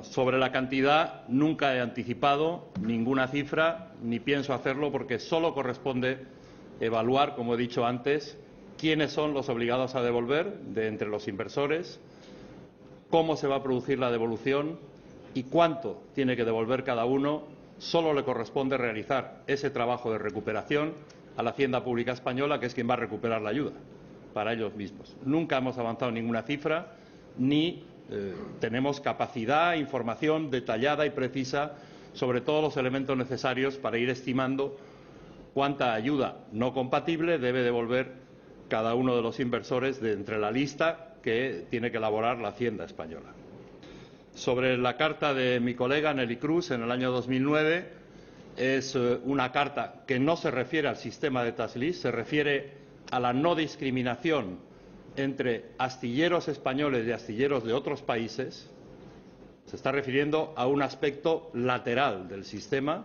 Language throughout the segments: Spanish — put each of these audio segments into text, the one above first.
Sobre la cantidad, nunca he anticipado ninguna cifra, ni pienso hacerlo, porque solo corresponde evaluar, como he dicho antes, quiénes son los obligados a devolver de entre los inversores, cómo se va a producir la devolución y cuánto tiene que devolver cada uno. Solo le corresponde realizar ese trabajo de recuperación a la Hacienda Pública Española, que es quien va a recuperar la ayuda para ellos mismos. Nunca hemos avanzado ninguna cifra, ni tenemos capacidad, información detallada y precisa sobre todos los elementos necesarios para ir estimando cuánta ayuda no compatible debe devolver cada uno de los inversores de entre la lista que tiene que elaborar la Hacienda española. Sobre la carta de mi colega Neelie Kroes en el año 2009, es una carta que no se refiere al sistema de tax lease, se refiere a la no discriminación entre astilleros españoles y astilleros de otros países. Se está refiriendo a un aspecto lateral del sistema.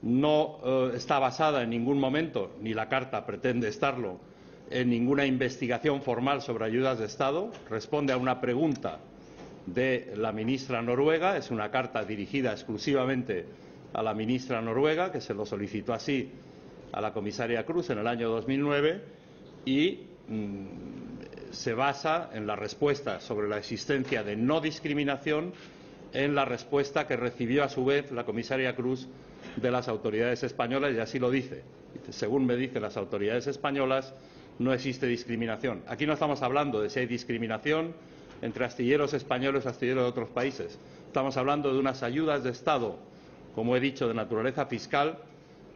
No está basada en ningún momento, ni la carta pretende estarlo, en ninguna investigación formal sobre ayudas de Estado. Responde a una pregunta de la ministra noruega. Es una carta dirigida exclusivamente a la ministra noruega, que se lo solicitó así a la comisaria Kroes en el año 2009 y se basa en la respuesta sobre la existencia de no discriminación en la respuesta que recibió a su vez la comisaria Kroes de las autoridades españolas, y así lo dice. Según me dicen las autoridades españolas, no existe discriminación. Aquí no estamos hablando de si hay discriminación entre astilleros españoles y astilleros de otros países. Estamos hablando de unas ayudas de Estado, como he dicho, de naturaleza fiscal,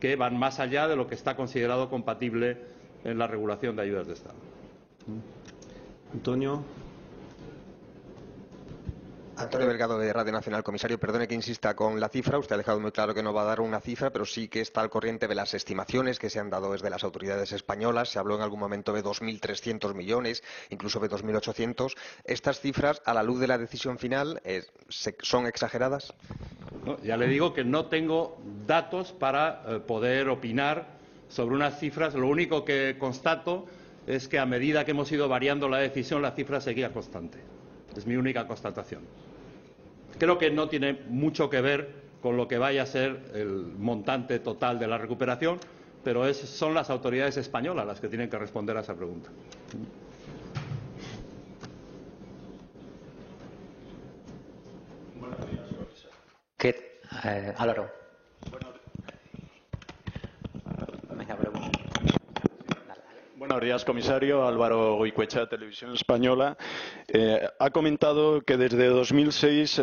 que van más allá de lo que está considerado compatible en la regulación de ayudas de Estado. Antonio. Antonio Delgado, de Radio Nacional. Comisario, perdone que insista con la cifra. Usted ha dejado muy claro que no va a dar una cifra, pero sí que está al corriente de las estimaciones que se han dado desde las autoridades españolas. Se habló en algún momento de 2.300 millones, incluso de 2.800. ¿Estas cifras, a la luz de la decisión final, son exageradas? No, ya le digo que no tengo datos para poder opinar sobre unas cifras. Lo único que constato es que a medida que hemos ido variando la decisión, la cifra seguía constante. Es mi única constatación. Creo que no tiene mucho que ver con lo que vaya a ser el montante total de la recuperación, pero son las autoridades españolas las que tienen que responder a esa pregunta. Álvaro. Buenos días, comisario. Álvaro Goicoechea, Televisión Española. Ha comentado que desde 2006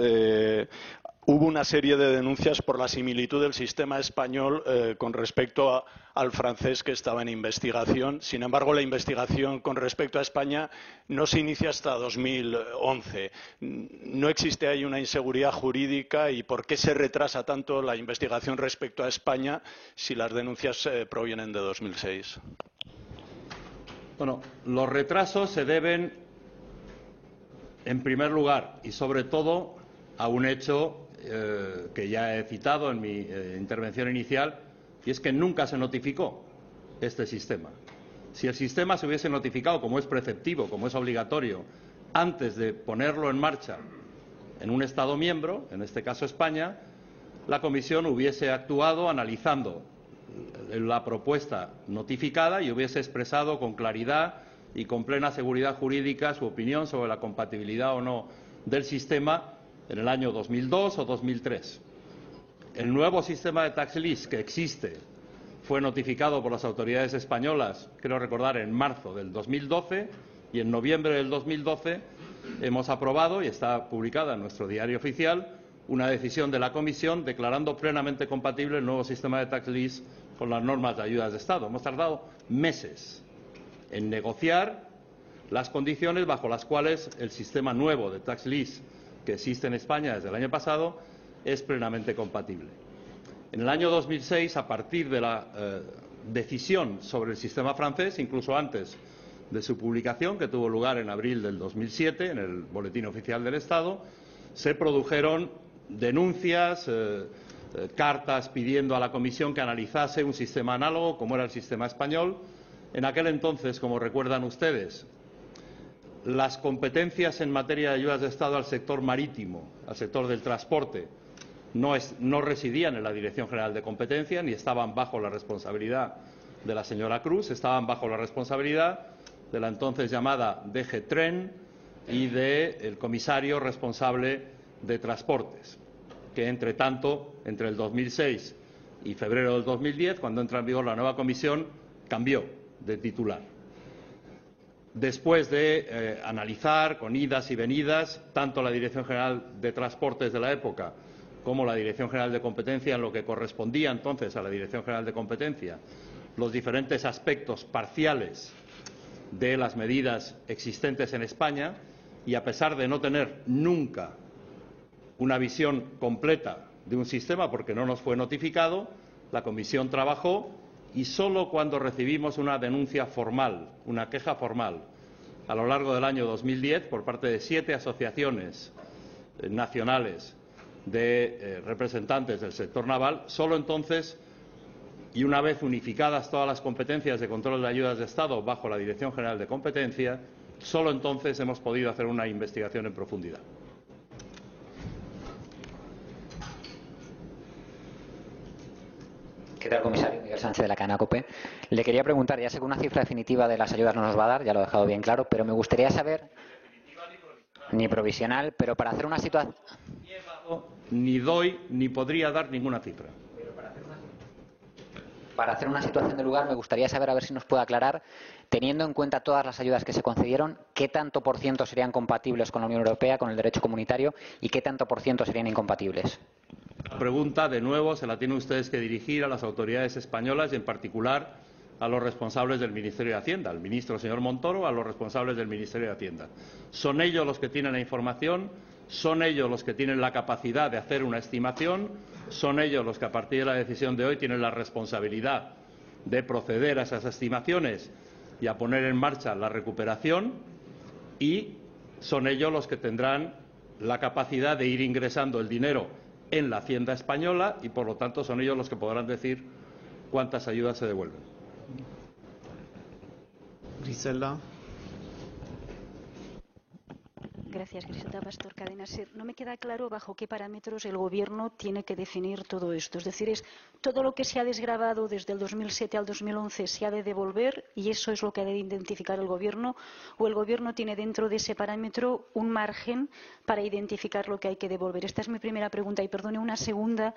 hubo una serie de denuncias por la similitud del sistema español con respecto al francés que estaba en investigación. Sin embargo, la investigación con respecto a España no se inicia hasta 2011. ¿No existe ahí una inseguridad jurídica y por qué se retrasa tanto la investigación respecto a España si las denuncias provienen de 2006? Bueno, los retrasos se deben, en primer lugar y sobre todo, a un hecho que ya he citado en mi intervención inicial, y es que nunca se notificó este sistema. Si el sistema se hubiese notificado, como es preceptivo, como es obligatorio, antes de ponerlo en marcha en un Estado miembro, en este caso España, la Comisión hubiese actuado analizando la propuesta notificada y hubiese expresado con claridad y con plena seguridad jurídica su opinión sobre la compatibilidad o no del sistema en el año 2002 o 2003. El nuevo sistema de tax lease que existe fue notificado por las autoridades españolas, creo recordar, en marzo del 2012, y en noviembre del 2012 hemos aprobado, y está publicada en nuestro diario oficial, una decisión de la Comisión declarando plenamente compatible el nuevo sistema de tax lease con las normas de ayudas de Estado. Hemos tardado meses en negociar las condiciones bajo las cuales el sistema nuevo de tax lease que existe en España desde el año pasado es plenamente compatible. En el año 2006, a partir de la decisión sobre el sistema francés, incluso antes de su publicación, que tuvo lugar en abril del 2007 en el Boletín Oficial del Estado, se produjeron denuncias, cartas pidiendo a la Comisión que analizase un sistema análogo como era el sistema español. En aquel entonces, como recuerdan ustedes, las competencias en materia de ayudas de Estado al sector marítimo, al sector del transporte, no residían en la Dirección General de Competencia ni estaban bajo la responsabilidad de la señora Cruz, estaban bajo la responsabilidad de la entonces llamada DG Tren y del comisario responsable de Transportes, que entre tanto, entre el 2006 y febrero del 2010, cuando entra en vigor la nueva comisión, cambió de titular. Después de analizar con idas y venidas tanto la Dirección General de Transportes de la época como la Dirección General de Competencia, en lo que correspondía entonces a la Dirección General de Competencia, los diferentes aspectos parciales de las medidas existentes en España, y a pesar de no tener nunca una visión completa de un sistema, porque no nos fue notificado, la Comisión trabajó y solo cuando recibimos una denuncia formal, una queja formal, a lo largo del año 2010 por parte de 7 asociaciones nacionales de representantes del sector naval, solo entonces, y una vez unificadas todas las competencias de control de ayudas de Estado bajo la Dirección General de Competencia, solo entonces hemos podido hacer una investigación en profundidad. ¿Qué tal, comisario? Miguel Sánchez, de la cadena COPE. Le quería preguntar, ya sé que una cifra definitiva de las ayudas no nos va a dar, ya lo he dejado bien claro, pero me gustaría saber... Ni provisional, pero para hacer una situación... Ni doy ni podría dar ninguna cifra. Para hacer una situación de lugar, me gustaría saber, a ver si nos puede aclarar, teniendo en cuenta todas las ayudas que se concedieron, qué tanto por ciento serían compatibles con la Unión Europea, con el derecho comunitario, y qué tanto por ciento serían incompatibles. La pregunta, de nuevo, se la tienen ustedes que dirigir a las autoridades españolas y, en particular, a los responsables del Ministerio de Hacienda, al ministro señor Montoro, a los responsables del Ministerio de Hacienda. Son ellos los que tienen la información, son ellos los que tienen la capacidad de hacer una estimación, son ellos los que, a partir de la decisión de hoy, tienen la responsabilidad de proceder a esas estimaciones y a poner en marcha la recuperación, y son ellos los que tendrán la capacidad de ir ingresando el dinero en la Hacienda española y, por lo tanto, son ellos los que podrán decir cuántas ayudas se devuelven. Griselda. Gracias, Griselda Pastor, Cadena SER. No me queda claro bajo qué parámetros el Gobierno tiene que definir todo esto. Es decir, ¿es todo lo que se ha desgravado desde el 2007 al 2011 se ha de devolver y eso es lo que ha de identificar el Gobierno? ¿O el Gobierno tiene dentro de ese parámetro un margen para identificar lo que hay que devolver? Esta es mi primera pregunta. Y perdone, una segunda.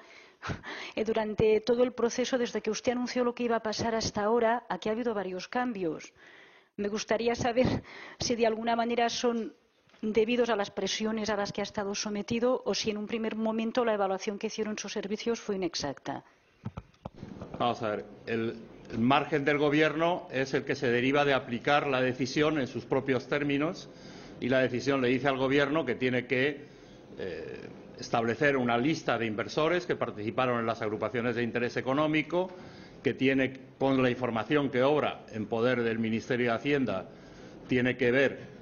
Durante todo el proceso, desde que usted anunció lo que iba a pasar hasta ahora, aquí ha habido varios cambios. Me gustaría saber si de alguna manera son debidos a las presiones a las que ha estado sometido o si en un primer momento la evaluación que hicieron sus servicios fue inexacta. Vamos a ver, el margen del Gobierno es el que se deriva de aplicar la decisión en sus propios términos, y la decisión le dice al Gobierno que tiene que establecer una lista de inversores que participaron en las agrupaciones de interés económico, que tiene, con la información que obra en poder del Ministerio de Hacienda, tiene que ver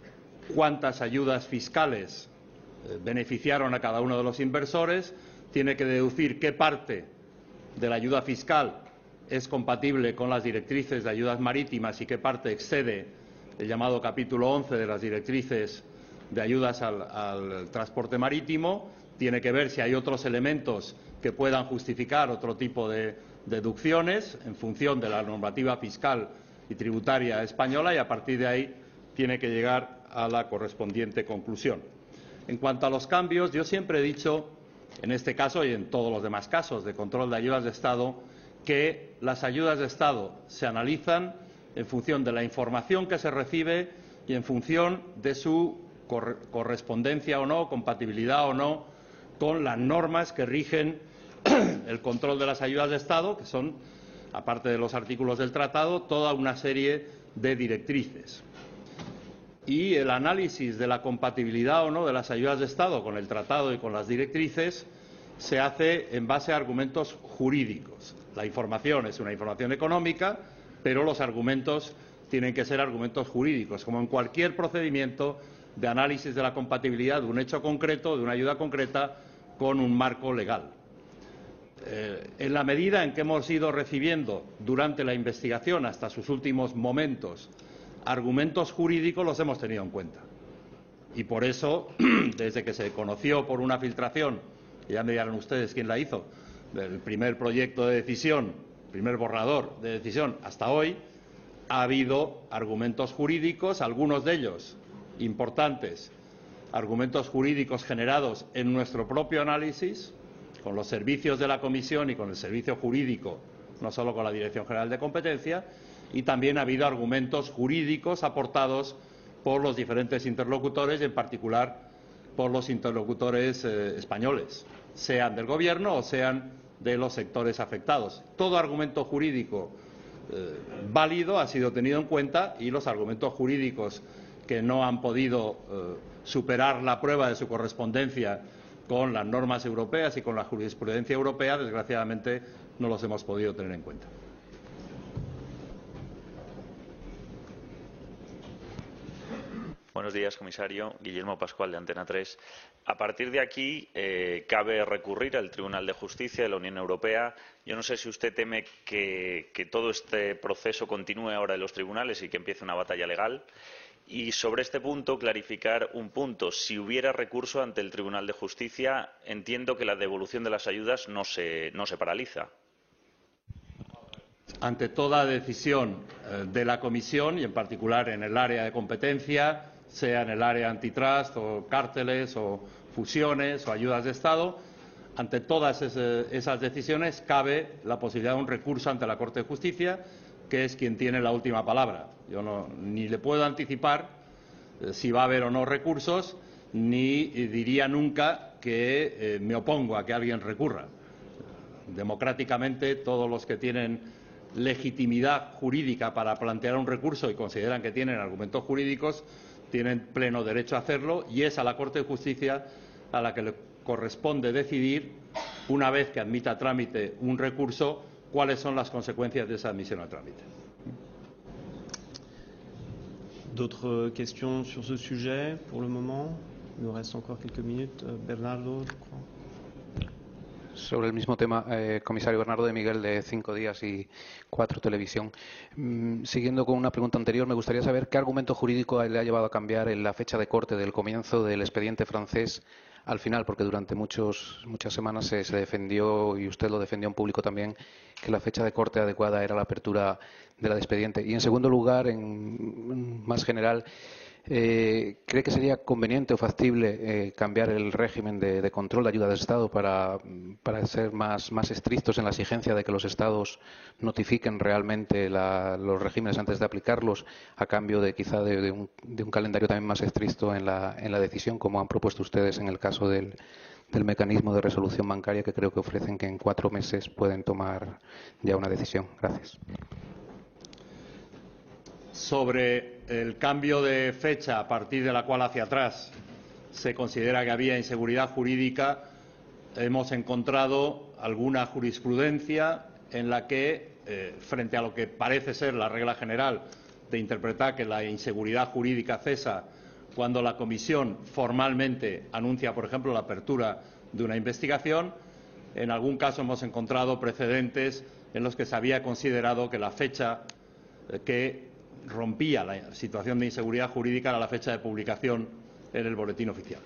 cuántas ayudas fiscales beneficiaron a cada uno de los inversores, tiene que deducir qué parte de la ayuda fiscal es compatible con las directrices de ayudas marítimas y qué parte excede el llamado capítulo 11 de las directrices de ayudas al transporte marítimo, tiene que ver si hay otros elementos que puedan justificar otro tipo de deducciones en función de la normativa fiscal y tributaria española, y a partir de ahí tiene que llegar a la correspondiente conclusión. En cuanto a los cambios, yo siempre he dicho, en este caso y en todos los demás casos de control de ayudas de Estado, que las ayudas de Estado se analizan en función de la información que se recibe y en función de su correspondencia o no, compatibilidad o no, con las normas que rigen el control de las ayudas de Estado, que son, aparte de los artículos del tratado, toda una serie de directrices. Y el análisis de la compatibilidad o no de las ayudas de Estado con el tratado y con las directrices se hace en base a argumentos jurídicos. La información es una información económica, pero los argumentos tienen que ser argumentos jurídicos, como en cualquier procedimiento de análisis de la compatibilidad de un hecho concreto, de una ayuda concreta, con un marco legal. En la medida en que hemos ido recibiendo durante la investigación hasta sus últimos momentos argumentos jurídicos, los hemos tenido en cuenta. Y por eso, desde que se conoció por una filtración, ya me dirán ustedes quién la hizo, del primer proyecto de decisión, primer borrador de decisión hasta hoy, ha habido argumentos jurídicos, algunos de ellos importantes, argumentos jurídicos generados en nuestro propio análisis, con los servicios de la Comisión y con el servicio jurídico, no solo con la Dirección General de Competencia, y también ha habido argumentos jurídicos aportados por los diferentes interlocutores, y en particular por los interlocutores españoles, sean del Gobierno o sean de los sectores afectados. Todo argumento jurídico válido ha sido tenido en cuenta, y los argumentos jurídicos que no han podido superar la prueba de su correspondencia con las normas europeas y con la jurisprudencia europea, desgraciadamente no los hemos podido tener en cuenta. Buenos días, comisario. Guillermo Pascual, de Antena 3. A partir de aquí, cabe recurrir al Tribunal de Justicia de la Unión Europea. Yo no sé si usted teme que todo este proceso continúe ahora en los tribunales y que empiece una batalla legal. Y sobre este punto, clarificar un punto. Si hubiera recurso ante el Tribunal de Justicia, entiendo que la devolución de las ayudas no se paraliza. Ante toda decisión de la Comisión, y en particular en el área de competencia, sea en el área antitrust o cárteles o fusiones o ayudas de Estado, ante todas esas decisiones cabe la posibilidad de un recurso ante la Corte de Justicia, que es quien tiene la última palabra. Yo ni le puedo anticipar si va a haber o no recursos, ni diría nunca que me opongo a que alguien recurra. Democráticamente, todos los que tienen legitimidad jurídica para plantear un recurso y consideran que tienen argumentos jurídicos, tienen pleno derecho a hacerlo, y es a la Corte de Justicia a la que le corresponde decidir, una vez que admita a trámite un recurso, cuáles son las consecuencias de esa admisión a trámite. D'autres questions sur ce sujet pour le moment? Il nous reste encore quelques minutes. Bernardo, je crois. Sobre el mismo tema, comisario Bernardo de Miguel, de 5 Días y 4 Televisión. Siguiendo con una pregunta anterior, me gustaría saber qué argumento jurídico le ha llevado a cambiar en la fecha de corte del comienzo del expediente francés al final, porque durante muchas semanas se defendió, y usted lo defendió en público también, que la fecha de corte adecuada era la apertura del expediente. Y en segundo lugar, más general, ¿cree que sería conveniente o factible cambiar el régimen de control de ayuda de Estado para ser más estrictos en la exigencia de que los Estados notifiquen realmente los regímenes antes de aplicarlos, a cambio de quizá de un calendario también más estricto en la decisión, como han propuesto ustedes en el caso del mecanismo de resolución bancaria, que creo que ofrecen que en 4 meses pueden tomar ya una decisión? Gracias. Sobre el cambio de fecha a partir de la cual hacia atrás se considera que había inseguridad jurídica, hemos encontrado alguna jurisprudencia en la que, frente a lo que parece ser la regla general de interpretar que la inseguridad jurídica cesa cuando la Comisión formalmente anuncia, por ejemplo, la apertura de una investigación, en algún caso hemos encontrado precedentes en los que se había considerado que la fecha que rompía la situación de inseguridad jurídica era la fecha de publicación en el Boletín Oficial.